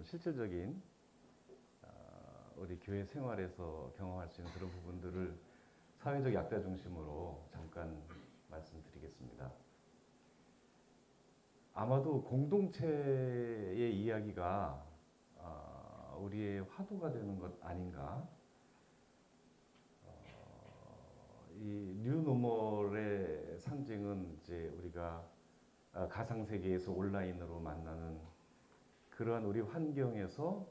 실질적인 우리 교회 생활에서 경험할 수 있는 그런 부분들을 사회적 약자 중심으로 잠깐 말씀드리겠습니다. 아마도 공동체의 이야기가 우리의 화두가 되는 것 아닌가. 이 뉴노멀의 상징은 이제 우리가 가상세계에서 온라인으로 만나는 그러한 우리 환경에서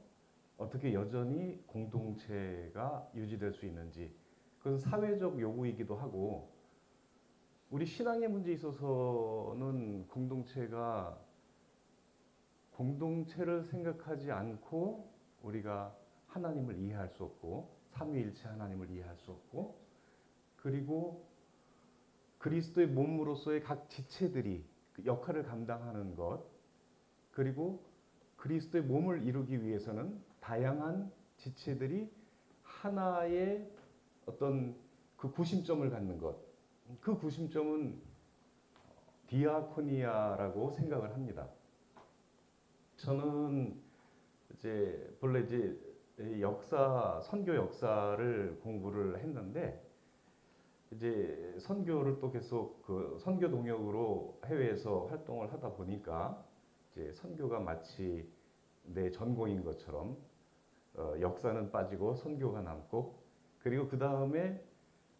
어떻게 여전히 공동체가 유지될 수 있는지, 그것은 사회적 요구이기도 하고, 우리 신앙의 문제에 있어서는 공동체를 생각하지 않고 우리가 하나님을 이해할 수 없고, 삼위일체 하나님을 이해할 수 없고, 그리고 그리스도의 몸으로서의 각 지체들이 그 역할을 감당하는 것, 그리고 그리스도의 몸을 이루기 위해서는 다양한 지체들이 하나의 어떤 그 구심점을 갖는 것, 그 구심점은 디아코니아라고 생각을 합니다. 저는 본래 선교 역사를 공부를 했는데, 선교를 또 계속 그 선교 동역으로 해외에서 활동을 하다 보니까 선교가 마치 내 전공인 것처럼 역사는 빠지고 선교가 남고, 그리고 그 다음에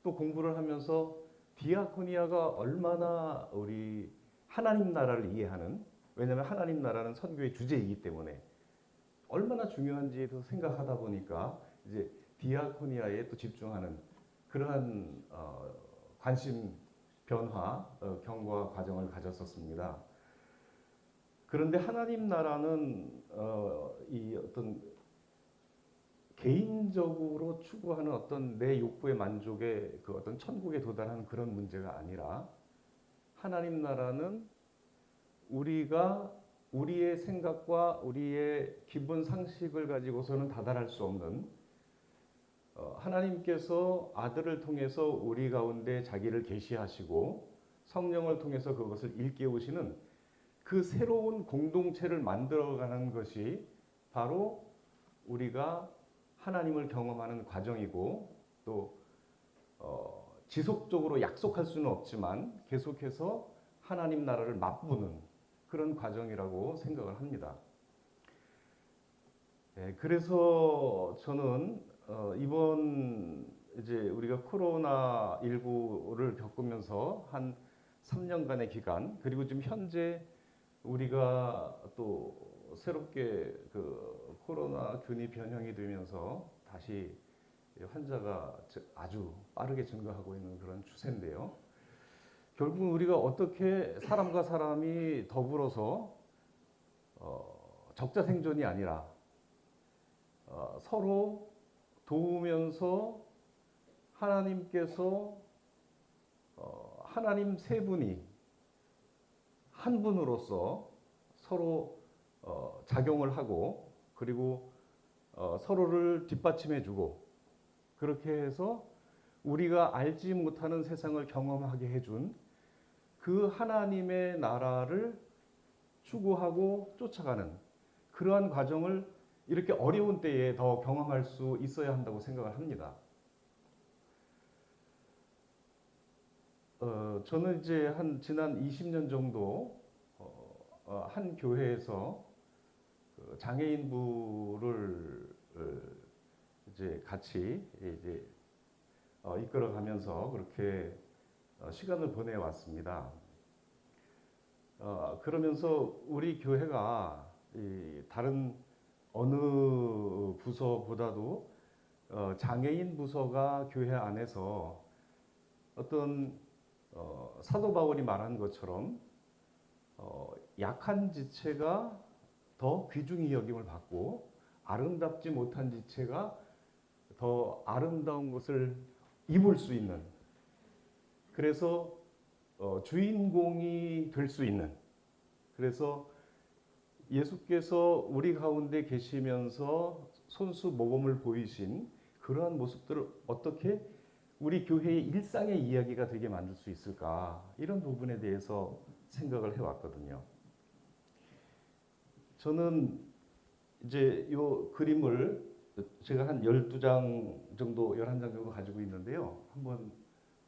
또 공부를 하면서 디아코니아가 얼마나 우리 하나님 나라를 이해하는, 왜냐하면 하나님 나라는 선교의 주제이기 때문에 얼마나 중요한지도 생각하다 보니까 디아코니아에 또 집중하는 그러한 관심 변화, 경과 과정을 가졌었습니다. 그런데 하나님 나라는 이 어떤 개인적으로 추구하는 어떤 내 욕구의 만족의 그 어떤 천국에 도달하는 그런 문제가 아니라, 하나님 나라는 우리가 우리의 생각과 우리의 기본 상식을 가지고서는 다달할 수 없는, 하나님께서 아들을 통해서 우리 가운데 자기를 계시하시고 성령을 통해서 그것을 일깨우시는 그 새로운 공동체를 만들어가는 것이 바로 우리가 하나님을 경험하는 과정이고, 또 지속적으로 약속할 수는 없지만 계속해서 하나님 나라를 맛보는 그런 과정이라고 생각을 합니다. 그래서 저는 이번 우리가 코로나19를 겪으면서 한 3년간의 기간, 그리고 지금 현재 우리가 또 새롭게 그 코로나균이 변형이 되면서 다시 환자가 아주 빠르게 증가하고 있는 그런 추세인데요. 결국은 우리가 어떻게 사람과 사람이 더불어서 적자 생존이 아니라 서로 도우면서 하나님께서 하나님 세 분이 한 분으로서 서로 작용을 하고, 그리고 서로를 뒷받침해주고, 그렇게 해서 우리가 알지 못하는 세상을 경험하게 해준 그 하나님의 나라를 추구하고 쫓아가는 그러한 과정을 이렇게 어려운 때에 더 경험할 수 있어야 한다고 생각을 합니다. 저는 지난 20년 정도 한 교회에서 장애인부를 같이 이끌어가면서 그렇게 시간을 보내왔습니다. 그러면서 우리 교회가 다른 어느 부서보다도 장애인 부서가 교회 안에서 어떤 사도 바울이 말한 것처럼 약한 지체가 더 귀중히 여김을 받고, 아름답지 못한 지체가 더 아름다운 것을 입을 수 있는, 그래서 주인공이 될 수 있는, 그래서 예수께서 우리 가운데 계시면서 손수 모범을 보이신 그러한 모습들을 어떻게 우리 교회의 일상의 이야기가 되게 만들 수 있을까, 이런 부분에 대해서 생각을 해왔거든요. 저는 이제 요 그림을 제가 한 12장 정도, 11장 정도 가지고 있는데요. 한번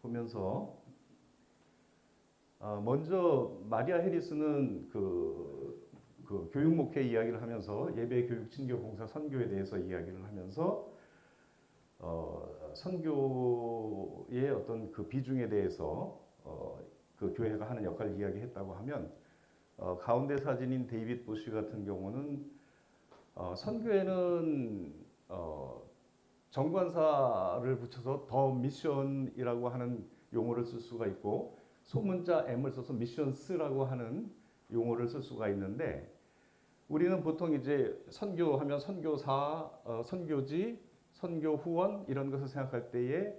보면서 먼저 마리아 해리스는 그 교육 목회 이야기를 하면서 예배 교육 친교 봉사 선교에 대해서 이야기를 하면서 선교의 어떤 그 비중에 대해서 그 교회가 하는 역할을 이야기했다고 하면 가운데 사진인 데이빗 부시 같은 경우는 선교에는 정관사를 붙여서 더 미션이라고 하는 용어를 쓸 수가 있고 소문자 M을 써서 미션스라고 하는 용어를 쓸 수가 있는데 우리는 보통 이제 선교하면 선교사, 선교지, 선교 후원 이런 것을 생각할 때에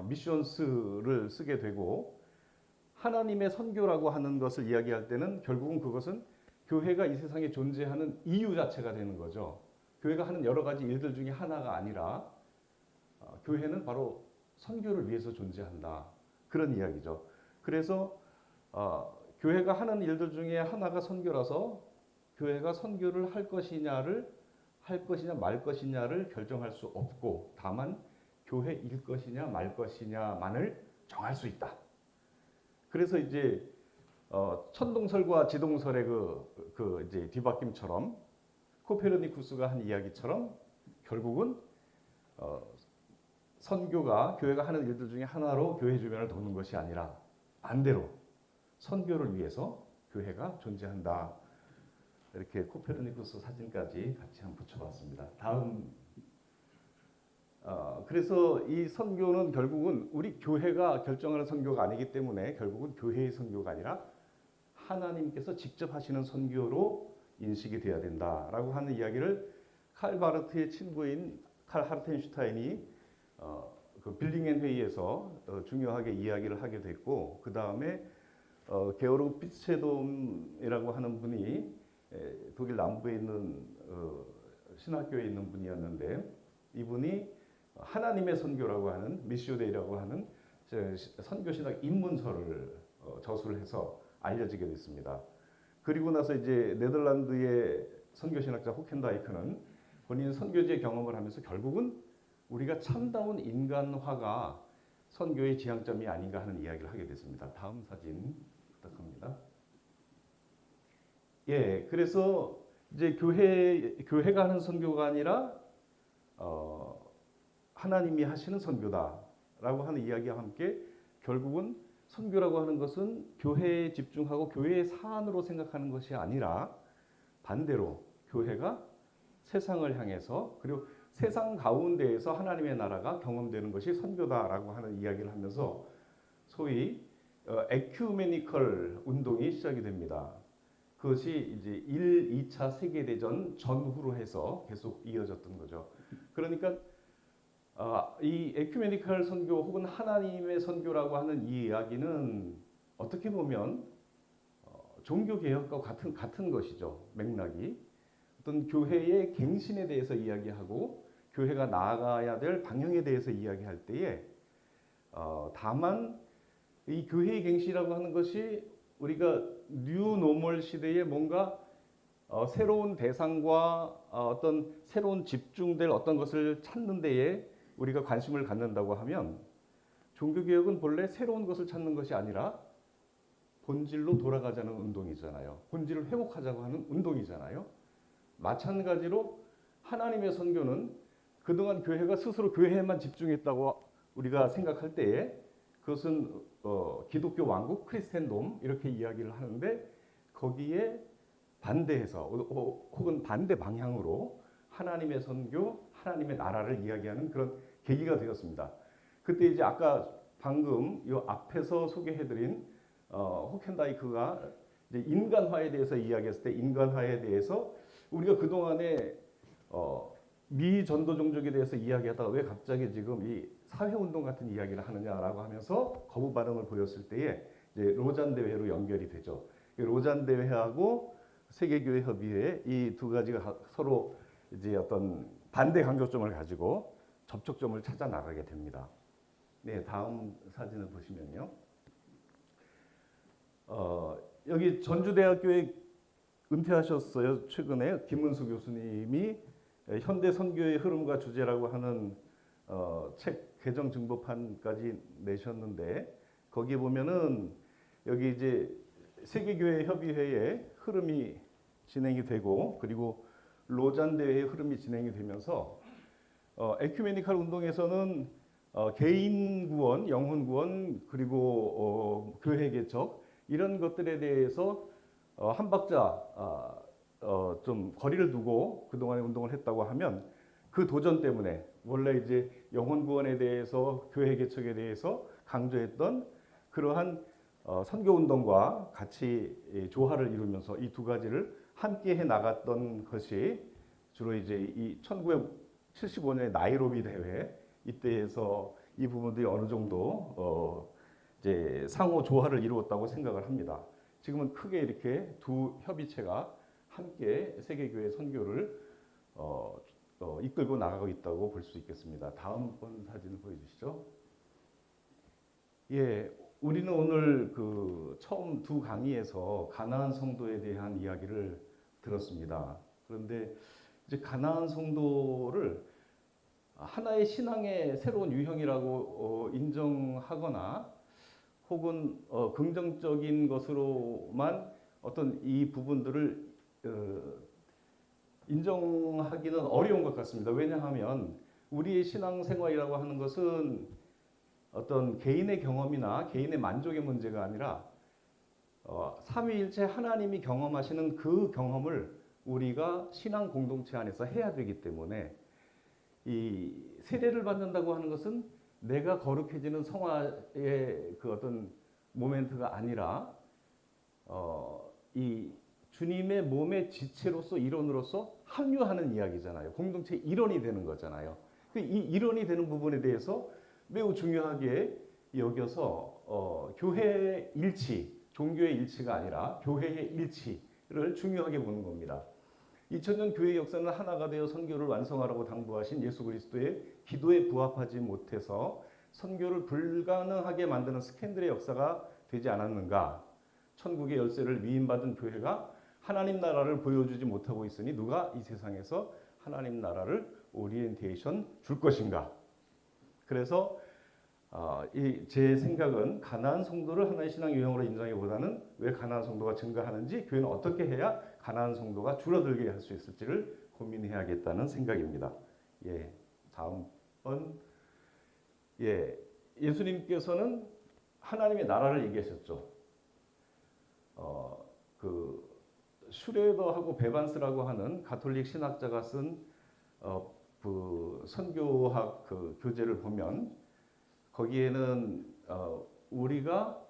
미션스를 쓰게 되고 하나님의 선교라고 하는 것을 이야기할 때는 결국은 그것은 교회가 이 세상에 존재하는 이유 자체가 되는 거죠. 교회가 하는 여러 가지 일들 중에 하나가 아니라 교회는 바로 선교를 위해서 존재한다. 그런 이야기죠. 그래서 교회가 하는 일들 중에 하나가 선교라서 교회가 선교를 할 것이냐 말 것이냐를 결정할 수 없고 다만 교회일 것이냐 말 것이냐만을 정할 수 있다. 그래서 이제 천동설과 지동설의 그 이제 뒤바뀜처럼 코페르니쿠스가 한 이야기처럼 결국은 선교가 교회가 하는 일들 중에 하나로 교회 주변을 돕는 것이 아니라 반대로 선교를 위해서 교회가 존재한다. 이렇게 코페르니쿠스 사진까지 같이 한번 붙여봤습니다. 다음 그래서 이 선교는 결국은 우리 교회가 결정하는 선교가 아니기 때문에 결국은 교회의 선교가 아니라 하나님께서 직접 하시는 선교로 인식이 돼야 된다라고 하는 이야기를 칼 바르트의 친구인 칼 하르텐슈타인이 그 빌링엔 회의에서 중요하게 이야기를 하게 됐고 그 다음에 게오르 피체돔이라고 하는 분이 독일 남부에 있는 신학교에 있는 분이었는데 이분이 하나님의 선교라고 하는 미시오데이라고 하는 선교신학 입문서를 저술을 해서 알려지게 됐습니다. 그리고 나서 이제 네덜란드의 선교신학자 호켄다이크는 본인 선교지의 경험을 하면서 결국은 우리가 참다운 인간화가 선교의 지향점이 아닌가 하는 이야기를 하게 됐습니다. 다음 사진 부탁합니다. 예, 그래서 이제 교회가 하는 선교가 아니라 하나님이 하시는 선교다라고 하는 이야기와 함께 결국은 선교라고 하는 것은 교회에 집중하고 교회의 사안으로 생각하는 것이 아니라 반대로 교회가 세상을 향해서 그리고 세상 가운데에서 하나님의 나라가 경험되는 것이 선교다라고 하는 이야기를 하면서 소위 에큐메니컬 운동이 시작이 됩니다. 그것이 이제 1, 2차 세계대전 전후로 해서 계속 이어졌던 거죠. 그러니까 이 에큐메니컬 선교 혹은 하나님의 선교라고 하는 이 이야기는 어떻게 보면 종교 개혁과 같은 것이죠. 맥락이 어떤 교회의 갱신에 대해서 이야기하고 교회가 나아가야 될 방향에 대해서 이야기할 때에 다만 이 교회의 갱신이라고 하는 것이 우리가 뉴 노멀 시대에 뭔가 새로운 대상과 어떤 새로운 집중될 어떤 것을 찾는 데에 우리가 관심을 갖는다고 하면 종교개혁은 본래 새로운 것을 찾는 것이 아니라 본질로 돌아가자는 운동이잖아요. 본질을 회복하자고 하는 운동이잖아요. 마찬가지로 하나님의 선교는 그동안 교회가 스스로 교회에만 집중했다고 우리가 생각할 때에 그것은 기독교 왕국, 크리스텐돔 이렇게 이야기를 하는데 거기에 반대해서 혹은 반대 방향으로 하나님의 선교, 하나님의 나라를 이야기하는 그런 계기가 되었습니다. 그때 이제 아까 방금 이 앞에서 소개해드린 호켄다이크가 이제 인간화에 대해서 이야기했을 때 인간화에 대해서 우리가 그동안에 미전도 종족에 대해서 이야기하다가 왜 갑자기 지금 이 사회운동 같은 이야기를 하느냐라고 하면서 거부 반응을 보였을 때에 이제 로잔 대회로 연결이 되죠. 로잔 대회하고 세계교회 협의회 이 두 가지가 서로 이제 어떤 반대 강조점을 가지고 접촉점을 찾아 나가게 됩니다. 네, 다음 사진을 보시면요. 여기 전주대학교의 은퇴하셨어요. 최근에 김은수 교수님이 현대 선교의 흐름과 주제라고 하는 책 개정 증보판까지 내셨는데 거기에 보면은 여기 이제 세계교회 협의회의 흐름이 진행이 되고 그리고 로잔 대회의 흐름이 진행이 되면서 에큐메니칼 운동에서는 개인 구원, 영혼 구원 그리고 교회 개척 이런 것들에 대해서 한 박자 좀 거리를 두고 그동안에 운동을 했다고 하면 그 도전 때문에 원래 이제 영혼 구원에 대해서 교회 개척에 대해서 강조했던 그러한 선교 운동과 같이 조화를 이루면서 이 두 가지를 함께 해 나갔던 것이 주로 이제 이 1975년의 나이로비 대회 이때에서 이 부분들이 어느 정도 이제 상호 조화를 이루었다고 생각을 합니다. 지금은 크게 이렇게 두 협의체가 함께 세계교회 선교를 이끌고 나가고 있다고 볼 수 있겠습니다. 다음번 사진을 보여주시죠. 예, 우리는 오늘 그 처음 두 강의에서 가나안 성도에 대한 이야기를 들었습니다. 그런데 이제 가나안 성도를 하나의 신앙의 새로운 유형이라고 인정하거나 혹은 긍정적인 것으로만 어떤 이 부분들을 인정하기는 어려운 것 같습니다. 왜냐하면 우리의 신앙생활이라고 하는 것은 어떤 개인의 경험이나 개인의 만족의 문제가 아니라 삼위일체 하나님이 경험하시는 그 경험을 우리가 신앙 공동체 안에서 해야 되기 때문에 이 세례를 받는다고 하는 것은 내가 거룩해지는 성화의 그 어떤 모멘트가 아니라 이 주님의 몸의 지체로서 일원으로서 합류하는 이야기잖아요. 공동체 일원이 되는 거잖아요. 이 일원이 되는 부분에 대해서 매우 중요하게 여겨서 교회의 일치, 종교의 일치가 아니라 교회의 일치를 중요하게 보는 겁니다. 2000년 교회 역사는 하나가 되어 선교를 완성하라고 당부하신 예수 그리스도의 기도에 부합하지 못해서 선교를 불가능하게 만드는 스캔들의 역사가 되지 않았는가? 천국의 열쇠를 위임받은 교회가 하나님 나라를 보여주지 못하고 있으니 누가 이 세상에서 하나님 나라를 오리엔테이션 줄 것인가? 그래서 제 생각은 가나안 성도를 하나의 신앙 유형으로 인정하기보다는 왜 가나안 성도가 증가하는지 교회는 어떻게 해야 가나안 성도가 줄어들게 할 수 있을지를 고민해야겠다는 생각입니다. 예, 다음 번 예수님께서는 하나님의 나라를 얘기하셨죠. 그 슈레더하고 베반스라고 하는 가톨릭 신학자가 쓴 그 선교학 그 교재를 보면 거기에는 우리가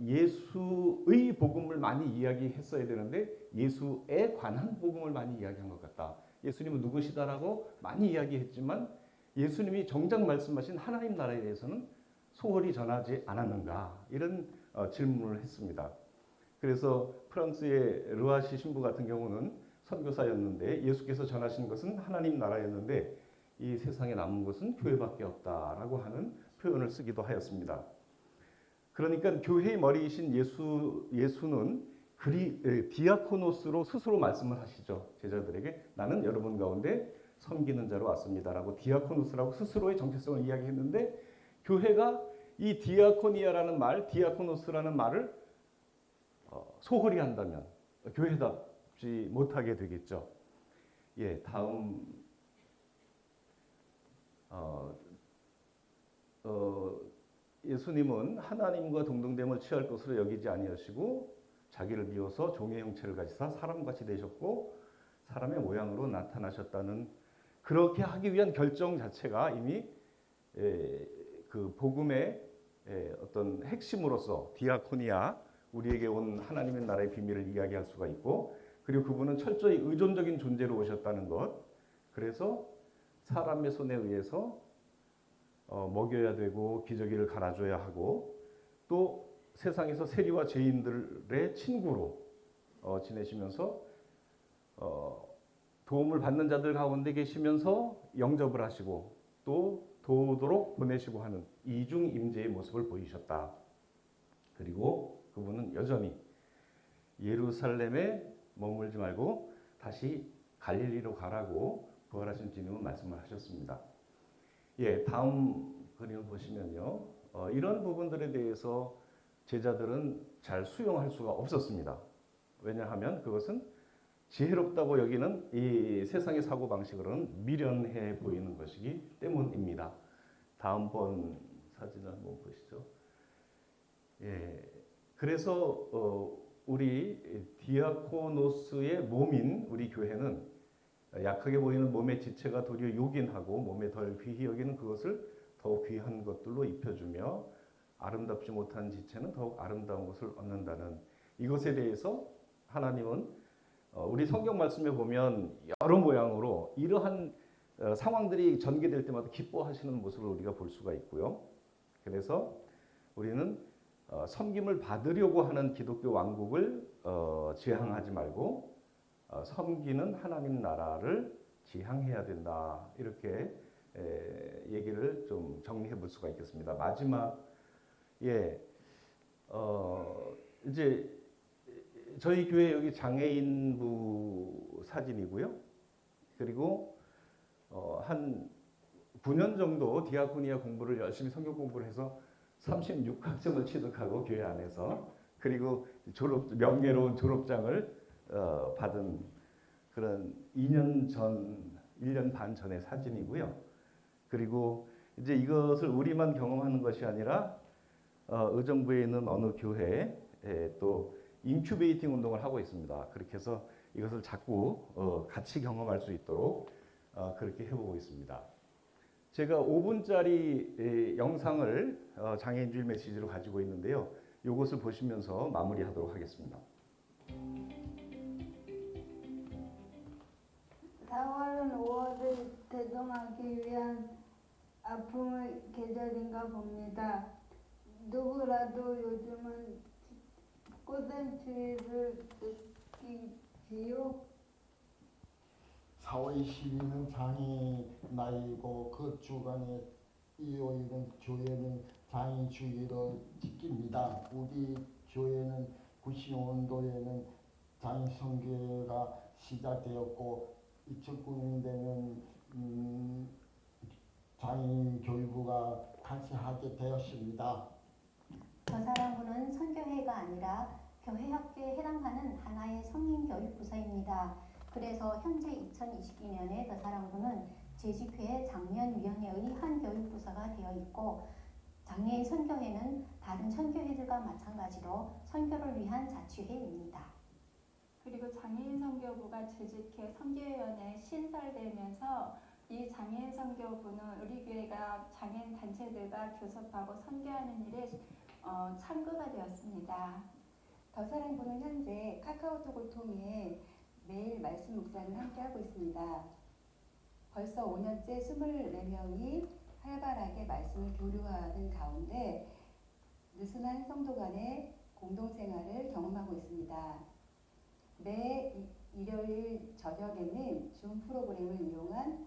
예수의 복음을 많이 이야기했어야 되는데 예수에 관한 복음을 많이 이야기한 것 같다. 예수님은 누구시다라고 많이 이야기했지만 예수님이 정작 말씀하신 하나님 나라에 대해서는 소홀히 전하지 않았는가 이런 질문을 했습니다. 그래서 프랑스의 르와시 신부 같은 경우는 선교사였는데 예수께서 전하신 것은 하나님 나라였는데 이 세상에 남은 것은 교회밖에 없다라고 하는 표현을 쓰기도 하였습니다. 그러니까 교회의 머리이신 예수는 디아코노스로 스스로 말씀을 하시죠. 제자들에게 나는 여러분 가운데 섬기는 자로 왔습니다라고 디아코노스라고 스스로의 정체성을 이야기했는데 교회가 이 디아코니아라는 말, 디아코노스라는 말을 소홀히 한다면 교회답지 못하게 되겠죠. 예, 다음 예수님은 하나님과 동등됨을 취할 것으로 여기지 아니하시고 자기를 비워서 종의 형체를 가지사 사람같이 되셨고 사람의 모양으로 나타나셨다는 그렇게 하기 위한 결정 자체가 이미 그 복음의 어떤 핵심으로서 디아코니아 우리에게 온 하나님의 나라의 비밀을 이야기할 수가 있고 그리고 그분은 철저히 의존적인 존재로 오셨다는 것 그래서 사람의 손에 의해서 먹여야 되고 기저귀를 갈아줘야 하고 또 세상에서 세리와 죄인들의 친구로 지내시면서 도움을 받는 자들 가운데 계시면서 영접을 하시고 또 도우도록 보내시고 하는 이중 임재의 모습을 보이셨다. 그리고 그분은 여전히 예루살렘의 머물지 말고 다시 갈릴리로 가라고 부활하신 주님은 말씀을 하셨습니다. 예, 다음 그림을 보시면요. 이런 부분들에 대해서 제자들은 잘 수용할 수가 없었습니다. 왜냐하면 그것은 지혜롭다고 여기는 이 세상의 사고 방식으로는 미련해 보이는 것이기 때문입니다. 다음번 사진 한번 보시죠. 예, 그래서 우리 디아코노스의 몸인 우리 교회는 약하게 보이는 몸의 지체가 도리어 요긴하고 몸에 덜 귀히 여기는 그것을 더욱 귀한 것들로 입혀주며 아름답지 못한 지체는 더욱 아름다운 것을 얻는다는 이것에 대해서 하나님은 우리 성경 말씀에 보면 여러 모양으로 이러한 상황들이 전개될 때마다 기뻐하시는 모습을 우리가 볼 수가 있고요. 그래서 우리는 섬김을 받으려고 하는 기독교 왕국을 지향하지 말고 섬기는 하나님 나라를 지향해야 된다. 이렇게 얘기를 좀 정리해 볼 수가 있겠습니다. 마지막 이제 저희 교회 여기 장애인부 사진이고요. 그리고 한 9년 정도 디아코니아 공부를 열심히 성경 공부를 해서 36학점을 취득하고 교회 안에서 그리고 명예로운 졸업장을 받은 그런 1년 반 전의 사진이고요. 그리고 이제 이것을 우리만 경험하는 것이 아니라 의정부에 있는 어느 교회에 또 인큐베이팅 운동을 하고 있습니다. 그렇게 해서 이것을 자꾸 같이 경험할 수 있도록 그렇게 해보고 있습니다. 제가 5분짜리 영상을 장애인주의 메시지로 가지고 있는데요. 이것을 보시면서 마무리하도록 하겠습니다. 4월은 5월을 대동하기 위한 아픔의 계절인가 봅니다. 누구라도 요즘은 꽃샘추위를 느끼지요. 4월 22일은 장애인 날이고 그 주간에 이어있는 교회는 장애인 주의를 지킵니다. 우리 교회는 95년도에는 장애인 선교회가 시작되었고 2009년도에는 장애인 교육부가 같이 하게 되었습니다. 더사랑부는 선교회가 아니라 교회학교에 해당하는 하나의 성인교육부서입니다. 그래서 현재 2022년에 더사랑부는 재직회 장년위원회의 한 교육부서가 되어 있고 장애인 선교회는 다른 선교회들과 마찬가지로 선교를 위한 자치회입니다. 그리고 장애인 선교부가 재직해 선교위원회에 신설되면서 이 장애인 선교부는 우리 교회가 장애인 단체들과 교섭하고 선교하는 일에 참고가 되었습니다. 더사랑부는 현재 카카오톡을 통해 매일 말씀 묵상을 함께하고 있습니다. 벌써 5년째 24명이 활발하게 말씀을 교류하는 가운데 느슨한 성도 간의 공동생활을 경험하고 있습니다. 매 일요일 저녁에는 줌 프로그램을 이용한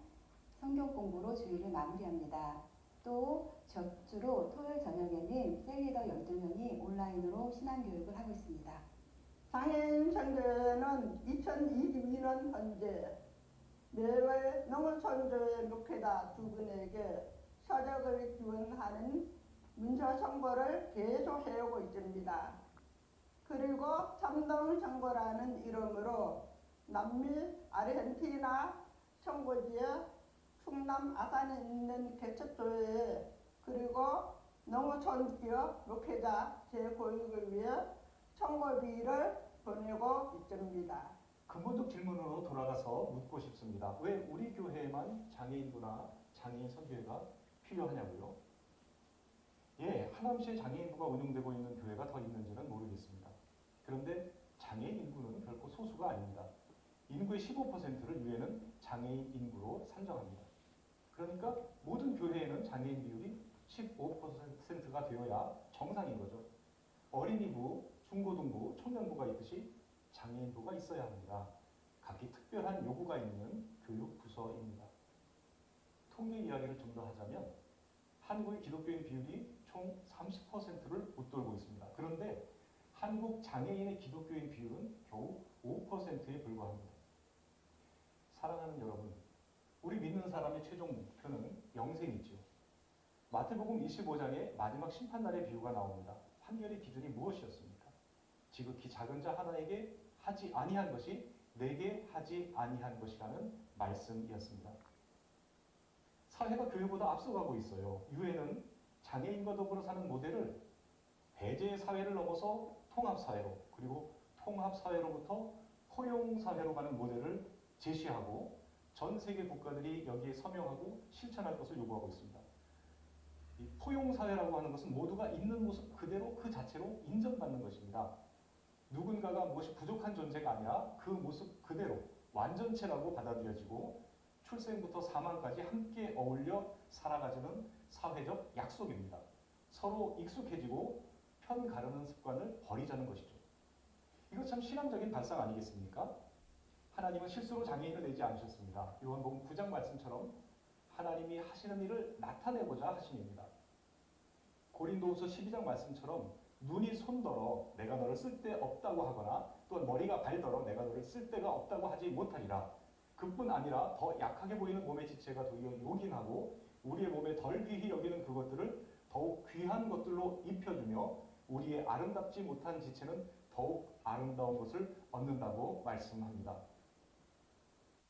성경 공부로 주일을 마무리합니다. 또 적주로 토요일 저녁에는 셀리더 12명이 온라인으로 신앙교육을 하고 있습니다. 장애인 선교회는 2022년 현재 매월 농어선교회 목회자 두 분에게 서적을 지원하는 문서 선고를 계속 해오고 있습니다. 그리고 참동선고라는 이름으로 남미 아르헨티나 선고지역 충남 아산에 있는 개척교회에 그리고 농어촌 지역 목회자 재교육을 위해 선고비를 보내고 있습니다. 근본적 질문으로 돌아가서 묻고 싶습니다. 왜 우리 교회에만 장애인부나 장애인 선교회가 필요하냐고요? 예, 하남시에 장애인부가 운영되고 있는 교회가 더 있는지는 모르겠습니다. 그런데 장애인 인구는 결코 소수가 아닙니다. 인구의 15%를 유엔은 장애인 인구로 산정합니다. 그러니까 모든 교회에는 장애인 비율이 15%가 되어야 정상인 거죠. 어린이부, 중고등부, 청년부가 있듯이 장애인부가 있어야 합니다. 각기 특별한 요구가 있는 교육부서입니다. 통계 이야기를 좀 더 하자면 한국의 기독교인 비율이 총 30%를 웃돌고 있습니다. 그런데 한국 장애인의 기독교인 비율은 겨우 5%에 불과합니다. 사랑하는 여러분, 우리 믿는 사람의 최종 목표는 영생이죠. 마태복음 25장에 마지막 심판날의 비유가 나옵니다. 판결의 기준이 무엇이었습니까? 지극히 작은 자 하나에게 하지 아니한 것이 내게 하지 아니한 것이라는 말씀이었습니다. 사회가 교회보다 앞서가고 있어요. 유엔은 장애인과 더불어 사는 모델을 배제의 사회를 넘어서 통합사회로, 그리고 통합사회로부터 포용사회로 가는 모델을 제시하고 전 세계 국가들이 여기에 서명하고 실천할 것을 요구하고 있습니다. 이 포용사회라고 하는 것은 모두가 있는 모습 그대로 그 자체로 인정받는 것입니다. 누군가가 무엇이 부족한 존재가 아니라 그 모습 그대로 완전체라고 받아들여지고 출생부터 사망까지 함께 어울려 살아가자는 사회적 약속입니다. 서로 익숙해지고 편 가르는 습관을 버리자는 것이죠. 이거 참 신앙적인 발상 아니겠습니까? 하나님은 실수로 장애인을 내지 않으셨습니다. 요한복음 9장 말씀처럼 하나님이 하시는 일을 나타내고자 하신 일입니다. 고린도후서 12장 말씀처럼 눈이 손더러 내가 너를 쓸데없다고 하거나 또는 머리가 발더러 내가 너를 쓸데가 없다고 하지 못하리라. 그뿐 아니라 더 약하게 보이는 몸의 지체가 도리어 요긴하고 우리의 몸에 덜 귀히 여기는 그것들을 더욱 귀한 것들로 입혀주며 우리의 아름답지 못한 지체는 더욱 아름다운 것을 얻는다고 말씀합니다.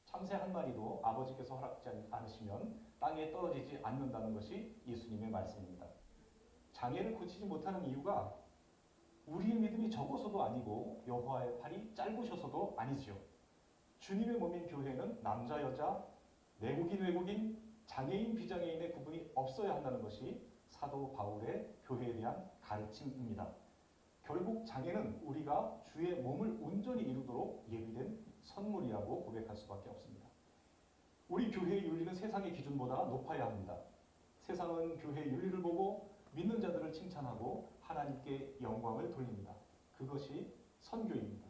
참새 한 마리도 아버지께서 허락지 않으시면 땅에 떨어지지 않는다는 것이 예수님의 말씀입니다. 장애를 고치지 못하는 이유가 우리의 믿음이 적어서도 아니고 여호와의 팔이 짧으셔서도 아니지요. 주님의 몸인 교회는 남자, 여자, 내국인, 외국인, 장애인, 비장애인의 구분이 없어야 한다는 것이 사도 바울의 교회에 대한 가르침입니다. 결국 장애는 우리가 주의 몸을 온전히 이루도록 예비된 선물이라고 고백할 수밖에 없습니다. 우리 교회의 윤리는 세상의 기준보다 높아야 합니다. 세상은 교회의 윤리를 보고 믿는 자들을 칭찬하고 하나님께 영광을 돌립니다. 그것이 선교입니다.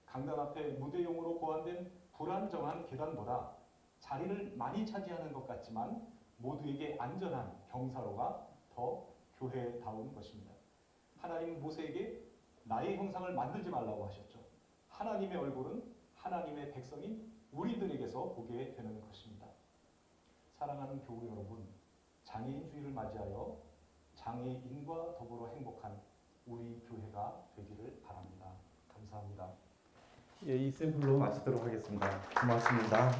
강단 앞에 무대용으로 고안된 불안정한 계단보다 자리를 많이 차지하는 것 같지만 모두에게 안전한 경사로가 더 교회다운 것입니다. 하나님은 모세에게 나의 형상을 만들지 말라고 하셨죠. 하나님의 얼굴은 하나님의 백성인 우리들에게서 보게 되는 것입니다. 사랑하는 교우 여러분, 장애인주의를 맞이하여 장애인과 더불어 행복한 우리 교회가 되기를 바랍니다. 감사합니다. 예, 이 샘플로 마치도록 하겠습니다. 고맙습니다.